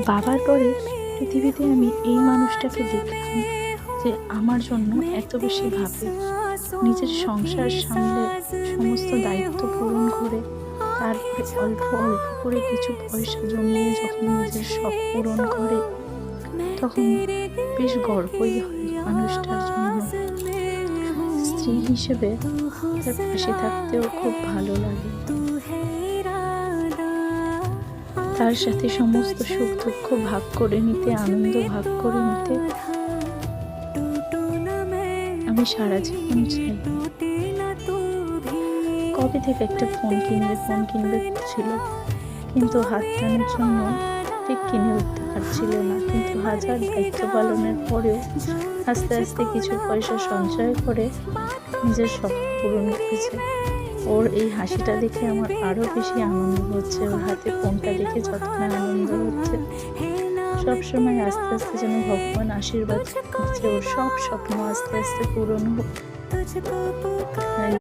বাবার পরে পৃথিবীতে আমি এই মানুষটাকে দেখলাম যে আমার জন্য এত বেশি ভাবে, নিজের সংসার সামলে সমস্ত দায়িত্ব পূরণ করে তারপরে অল্প অল্প করে কিছু পয়সা জমিয়ে যখন নিজের শখ পূরণ করে তখন বেশ গর্বই হয় মানুষটার জন্য। স্ত্রী হিসেবে তার পাশে থাকতেও খুব ভালো লাগে, তার সাথে সমস্ত সুখ দুঃখ ভাগ করে নিতে, আনন্দ ভাগ করে নিতে আমি সারা জীবন চাই। কবে থেকে একটা ফোন কিনবে ছিল, কিন্তু হাত টানার জন্য ঠিক কিনে উঠতে পারছিল না। কিন্তু হাজার দায়িত্ব পালনের পরেও আস্তে আস্তে কিছু পয়সা সঞ্চয় করে নিজের শখ পূরণ করেছে। ওর এই হাসিটা দেখে আমার আরো বেশি আনন্দ হচ্ছে, ওর হাতে ফোনটা দেখে যত না আনন্দ হচ্ছে। সবসময় আস্তে আস্তে যেন ভগবান আশীর্বাদ করছে ওর সব স্বপ্ন আস্তে আস্তে পূরণ হোক।